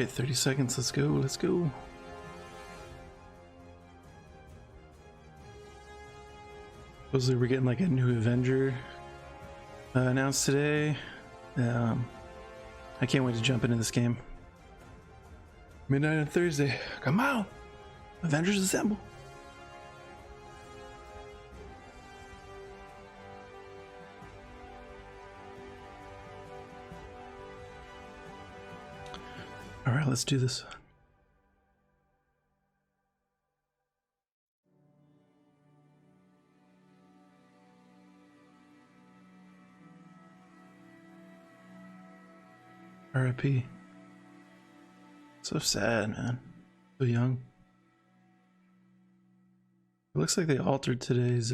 Alright, 30 seconds. Let's go. Let's go. Supposedly we're getting like a new Avenger announced today. I can't wait to jump into this game. Midnight on Thursday. Come on! Avengers assemble! Alright, let's do this. R.I.P. So sad, man. So young. It looks like they altered today's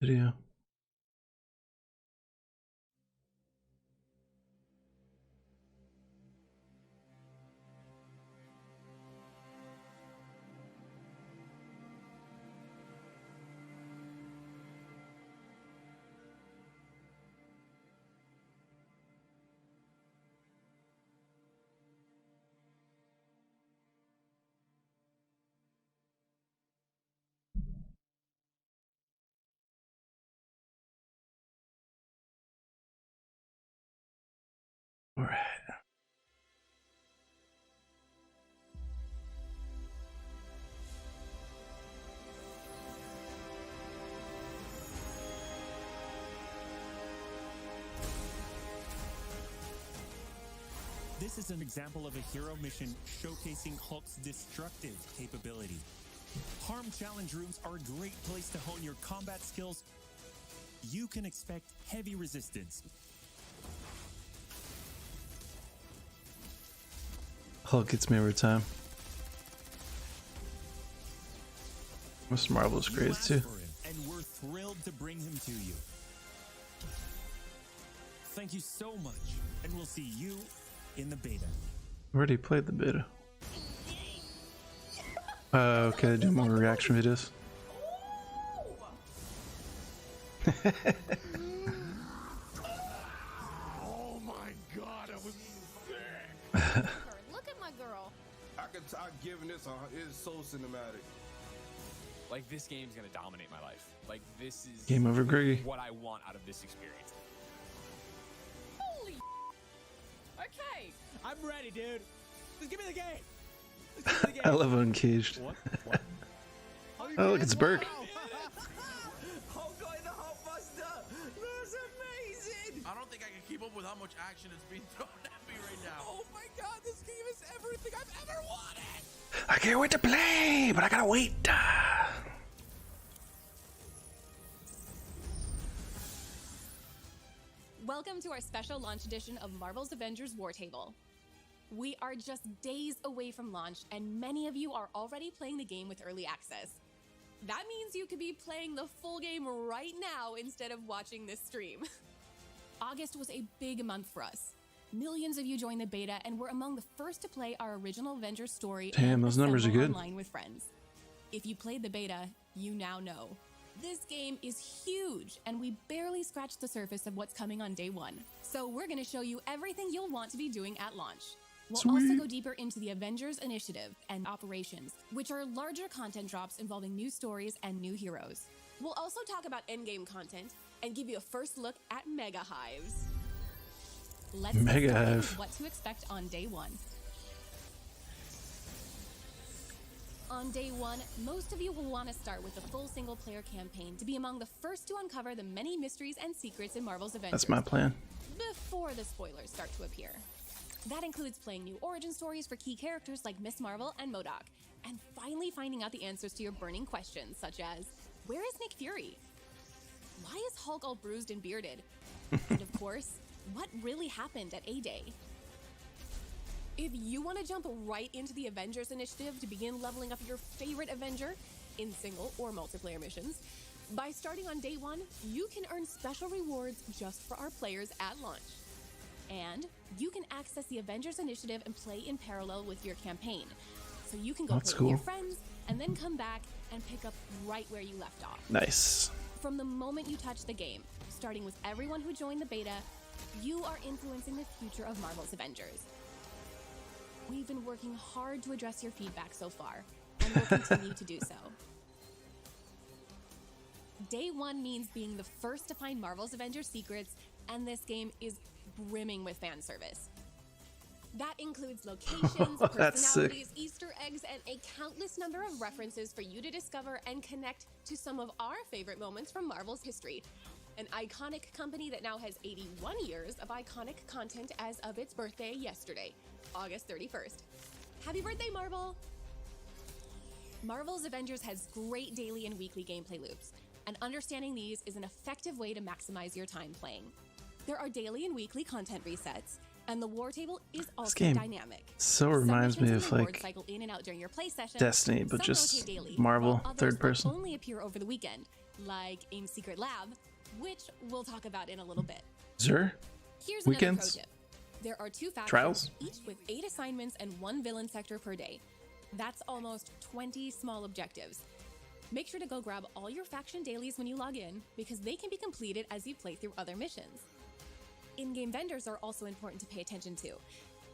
video. All right. This is an example of a hero mission showcasing Hulk's destructive capability. Harm challenge rooms are a great place to hone your combat skills. You can expect heavy resistance. Hulk gets me every time. Mr. Marvel's great too. And we're thrilled to bring him to you. Thank you so much, and we'll see you in the beta. Already played the beta. Okay, do more reaction videos. Oh my god, I was sick. Look at my girl. I'm giving this it's so cinematic. Like, this game's gonna dominate my life. Like, this is Game over, Greggy. what I want out of this experience. Holy okay. I'm ready, dude. Just give me the game. Just give me the game. I love Uncaged. What? Oh, look, it's Burke. Hulk the Hulkbuster! That's amazing! I don't think I can keep up with how much action is being thrown at me right now. Oh my god, this game is everything I've ever wanted! I can't wait to play, but I gotta wait. Welcome to our special launch edition of Marvel's Avengers War Table. We are just days away from launch, and many of you are already playing the game with early access. That means you could be playing the full game right now instead of watching this stream. August was a big month for us. Millions of you joined the beta and were among the first to play our original Avengers story. Damn, and those numbers are assemble good. Online with friends. If you played the beta, you now know. This game is huge, and we barely scratched the surface of what's coming on day one. So we're going to show you everything you'll want to be doing at launch. We'll also go deeper into the Avengers Initiative and Operations, which are larger content drops involving new stories and new heroes. We'll also talk about endgame content and give you a first look at Mega Hives. Let's Mega get started Hive. with what to expect on day one. On day one, most of you will want to start with the full single-player campaign to be among the first to uncover the many mysteries and secrets in Marvel's Avengers. That's my plan. Before the spoilers start to appear. That includes playing new origin stories for key characters like Miss Marvel and MODOK, and finally finding out the answers to your burning questions, such as, where is Nick Fury? Why is Hulk all bruised and bearded? And of course, what really happened at A-Day? If you want to jump right into the Avengers Initiative to begin leveling up your favorite Avenger in single or multiplayer missions, by starting on day one, you can earn special rewards just for our players at launch. And you can access the Avengers Initiative and play in parallel with your campaign. So you can go That's play with your cool. friends and then come back and pick up right where you left off. Nice. From the moment you touch the game, starting with everyone who joined the beta, You are influencing the future of Marvel's Avengers. We've been working hard to address your feedback so far, and will continue to do so. Day one means being the first to find Marvel's Avengers secrets, and this game is brimming with fan service. That includes locations, That's sick. personalities, Easter eggs, and a countless number of references for you to discover and connect to some of our favorite moments from Marvel's history. An iconic company that now has 81 years of iconic content as of its birthday yesterday, August 31st. Happy birthday, Marvel! Marvel's Avengers has great daily and weekly gameplay loops, and understanding these is an effective way to maximize your time playing. There are daily and weekly content resets, and the war table is also game dynamic. so Some reminds me missions of in the board like cycle in and out during your play session. Destiny, but Some just rotate daily, Marvel, while others third will person. only appear over the weekend, like AIM's Secret Lab, which we'll talk about in a little bit. Sure. Here's Weekends? another pro tip. There are 2 factions, Trials? each with 8 assignments and 1 villain sector per day. That's almost 20 small objectives. Make sure to go grab all your faction dailies when you log in, because they can be completed as you play through other missions. In-game vendors are also important to pay attention to.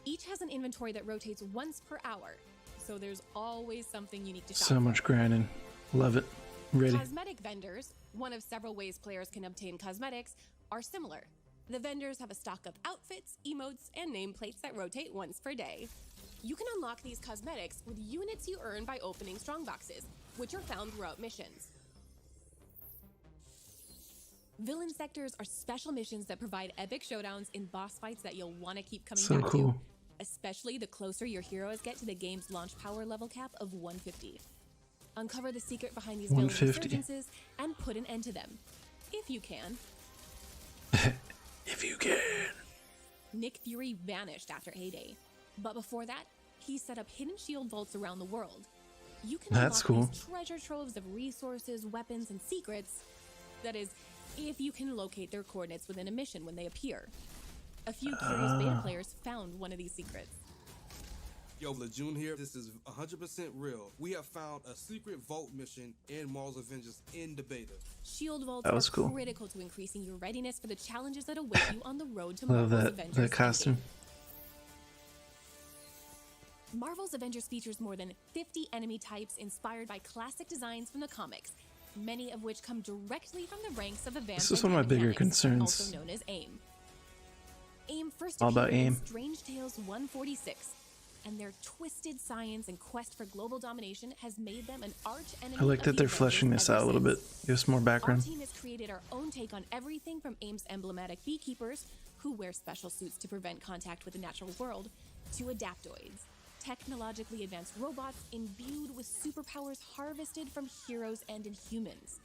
Each has an inventory that rotates once per hour, so there's always something unique to shop So for. much grinding. Love it. Ready. Cosmetic vendors, one of several ways players can obtain cosmetics, are similar. The vendors have a stock of outfits, emotes, and nameplates that rotate once per day. You can unlock these cosmetics with units you earn by opening strongboxes, which are found throughout missions. Villain sectors are special missions that provide epic showdowns in boss fights that you'll want to keep coming So back cool. to, especially the closer your heroes get to the game's launch power level cap of 150. Uncover the secret behind these villain 150. resurgences and put an end to them, if you can. If you can. Nick Fury vanished after A-Day, but before that, he set up hidden shield vaults around the world. You can That's unlock cool. these treasure troves of resources, weapons, and secrets. That is, if you can locate their coordinates within a mission when they appear. A few curious beta players found one of these secrets. Yo, Lejeune here. This is 100% real. We have found a secret vault mission in Marvel's Avengers in the beta. Shield vaults That was are cool. critical to increasing your readiness for the challenges that await you on the road to Love Marvel's that Avengers. costume. Marvel's Avengers features more than 50 enemy types inspired by classic designs from the comics, many of which come directly from the ranks of advanced This is one of my bigger mechanics, concerns. also known as AIM. AIM first All about appeared in AIM. Strange Tales 146, and their twisted science and quest for global domination has made them an arch enemy. I like of that the they're Avengers fleshing this ever out a little bit. since. Give us more Our background. team has created our own take on everything from AIM's emblematic beekeepers, who wear special suits to prevent contact with the natural world, to adaptoids, technologically advanced robots imbued with superpowers harvested from heroes and inhumans.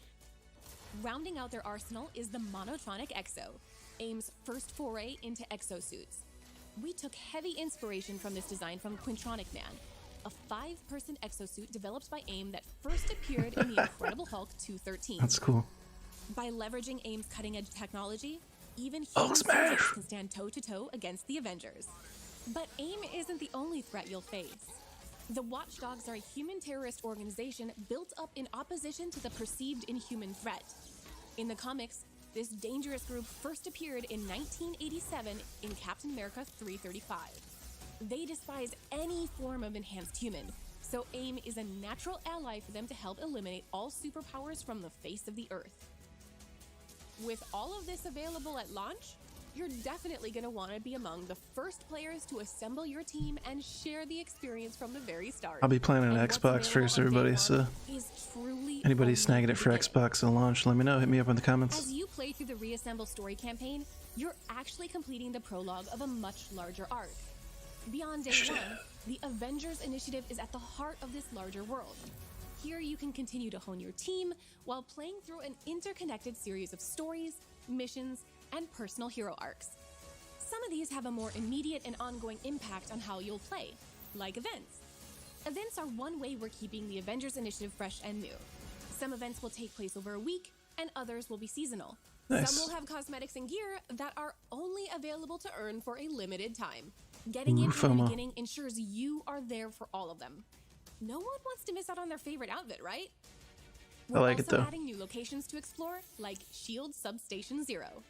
Rounding out their arsenal is the Monotronic Exo, AIM's first foray into exosuits. We took heavy inspiration from this design from Quintronic Man, a 5-person exosuit developed by AIM that first appeared in the Incredible Hulk 213. That's cool. By leveraging AIM's cutting-edge technology, even Hulk human smash! soldiers can stand toe-to-toe against the Avengers. But AIM isn't the only threat you'll face. The Watchdogs are a human terrorist organization built up in opposition to the perceived inhuman threat. In the comics, this dangerous group first appeared in 1987 in Captain America 335. They despise any form of enhanced human, so AIM is a natural ally for them to help eliminate all superpowers from the face of the Earth. With all of this available at launch, you're definitely going to want to be among the first players to assemble your team and share the experience from the very start. I'll be playing on And what's Xbox first, available on day everybody, so one is truly anybody only snagging the it for beginning. Xbox at launch, let me know. Hit me up in the comments. As you play through the Reassemble story campaign, you're actually completing the prologue of a much larger arc. Beyond day Shit. one, the Avengers Initiative is at the heart of this larger world. Here you can continue to hone your team while playing through an interconnected series of stories, missions, and personal hero arcs. Some of these have a more immediate and ongoing impact on how you'll play, like events. Events are one way we're keeping the Avengers Initiative fresh and new. Some events will take place over a week, and others will be seasonal. Nice. Some will have cosmetics and gear that are only available to earn for a limited time. Getting in from the FOMO. beginning ensures you are there for all of them. No one wants to miss out on their favorite outfit, right? We're like it, also though. adding new locations to explore, like Shield Substation Zero.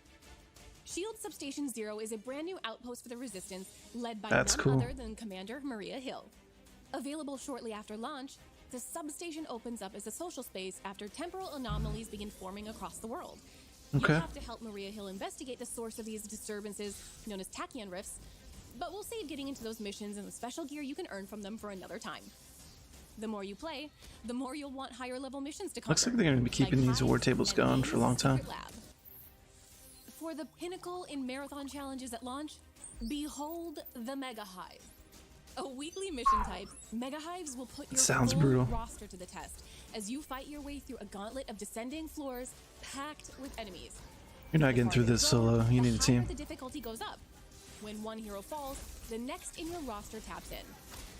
Shield Substation Zero is a brand new outpost for the Resistance, led by That's none cool. other than Commander Maria Hill. Available shortly after launch, the substation opens up as a social space after temporal anomalies begin forming across the world. Okay. You'll have to help Maria Hill investigate the source of these disturbances, known as tachyon rifts, but we'll save getting into those missions and the special gear you can earn from them for another time. The more you play, the more you'll want higher level missions to conquer. Looks like they're going to be keeping these Hive award tables and going for a long Aim's time. Secret Lab. For the pinnacle in marathon challenges at launch, behold the Mega Hive. A weekly mission type, Mega Hives will put your Sounds full brutal. roster to the test as you fight your way through a gauntlet of descending floors packed with enemies. You're not getting through this solo. You need a The team. higher the difficulty goes up. When one hero falls, the next in your roster taps in.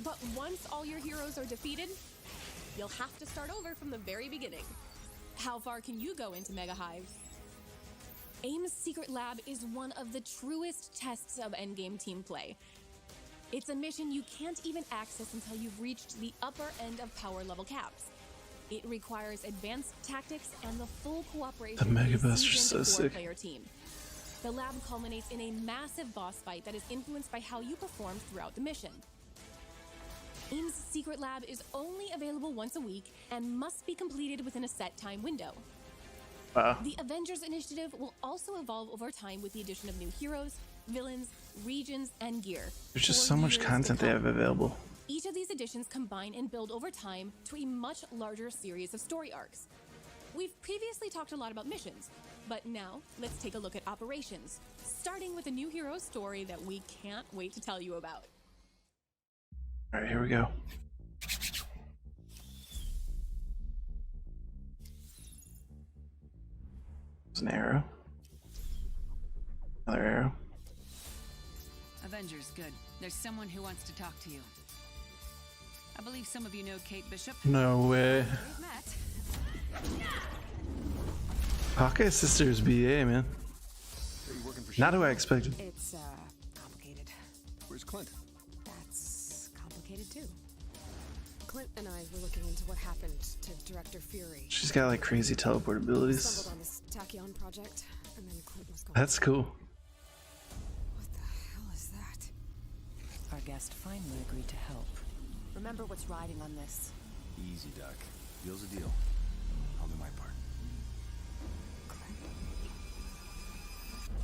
But once all your heroes are defeated, you'll have to start over from the very beginning. How far can you go into Mega Hive? AIM's Secret Lab is one of the truest tests of endgame team play. It's a mission you can't even access until you've reached the upper end of power level caps. It requires advanced tactics and the full cooperation The Mega of a Busters seasoned so sick. four-player team. The lab culminates in a massive boss fight that is influenced by how you perform throughout the mission. AIM's Secret Lab is only available once a week and must be completed within a set time window. Wow. The Avengers initiative will also evolve over time with the addition of new heroes, villains, regions, and gear. There's just for so much years to content they come. have available. Each of these additions combine and build over time to a much larger series of story arcs. We've previously talked a lot about missions, but now let's take a look at operations, starting with a new hero story that we can't wait to tell you about. All right, here we go. There's an arrow. Another arrow. Avengers, good. There's someone who wants to talk to you. I believe some of you know Kate Bishop. No way. We've met. Hawkeye's sister's BA, man. Are you working for Not who I expected. It's, complicated. Where's Clint? That's complicated too. Clint and I were looking into what happened to Director Fury. She's got like crazy teleport abilities. Stumbled on this tachyon project, and then Clint was gone. That's cool. What the hell is that? Our guest finally agreed to help. Remember what's riding on this. Easy, Doc. Deal's a deal. I'll do my part.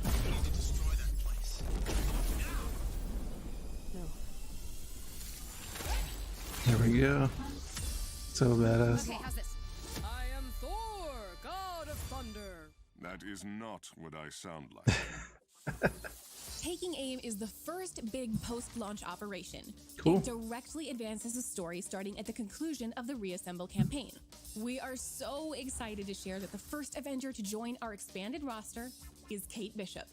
We need to destroy that place. No. Here we go. So badass. Okay, how's this? I am Thor, god of thunder. That is not what I sound like. Taking AIM is the first big post-launch operation. Cool. It directly advances the story starting at the conclusion of the Reassemble campaign. We are so excited to share that the first Avenger to join our expanded roster is Kate Bishop.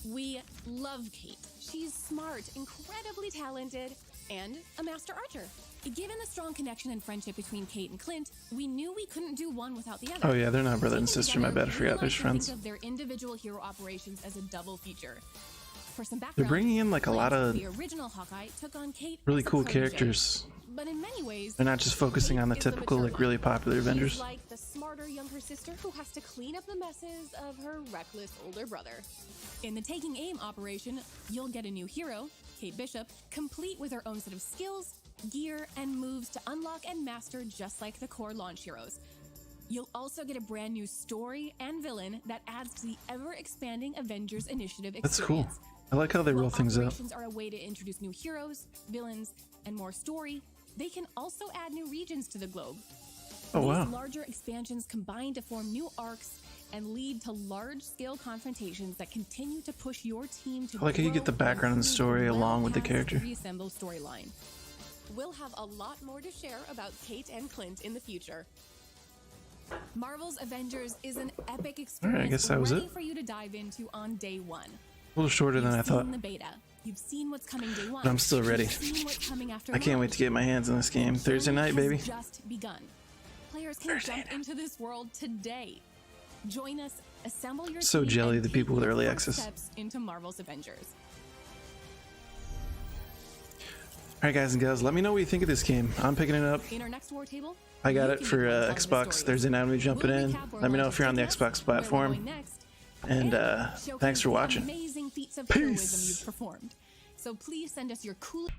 We love Kate. She's smart, incredibly talented, and a master archer. Given the strong connection and friendship between Kate and Clint, we knew we couldn't do one without the other. Oh yeah, they're not brother and Taken sister. My together, bad. I we forgot like there's to friends. think of their individual hero operations as a double feature. For some They're background, bringing in like a lot of the original Hawkeye took on Kate really as a cool protege. characters. But in many ways, They're not just focusing Kate on the is typical mature like really one. popular She's Avengers. like the smarter younger sister who has to clean up the messes of her reckless older brother. In the Taking Aim operation, you'll get a new hero, Kate Bishop, complete with her own set of skills, gear, and moves to unlock and master just like the core launch heroes. You'll also get a brand new story and villain that adds to the ever-expanding Avengers Initiative That's experience. cool. I like how they roll While things up. operations are a way to introduce new heroes, villains, and more story, they can also add new regions to the globe. Oh These wow. larger expansions combine to form new arcs and lead to large-scale confrontations that continue to push your team to I like how you get the grow and background and through story along with the well-cast character. Reassemble storyline. We'll have a lot more to share about Kate and Clint in the future. Marvel's Avengers is an epic experience guess that was ready it. for you to dive into on day one. A little shorter than I You've thought. seen the beta. You've seen what's coming day one. But I'm still ready. You've seen what's coming after I can't wait launch. to get my hands on this game. Thursday Journey night, has baby. just begun. Players can Thursday jump night. into this world today. Join us, assemble your So team, jelly, and the people take with your early first access. steps into Marvel's Avengers. Alright guys and gals, let me know what you think of this game. I'm picking it up. In our next war table, I got you it can for be part of the Xbox story. Thursday night when we jump it We'll in. recap where Let me know launch if you're on the is taking us, Xbox where we're platform. going next, And thanks for showcasing watching. Amazing feats of Peace. heroism you've performed. So please send us your cool.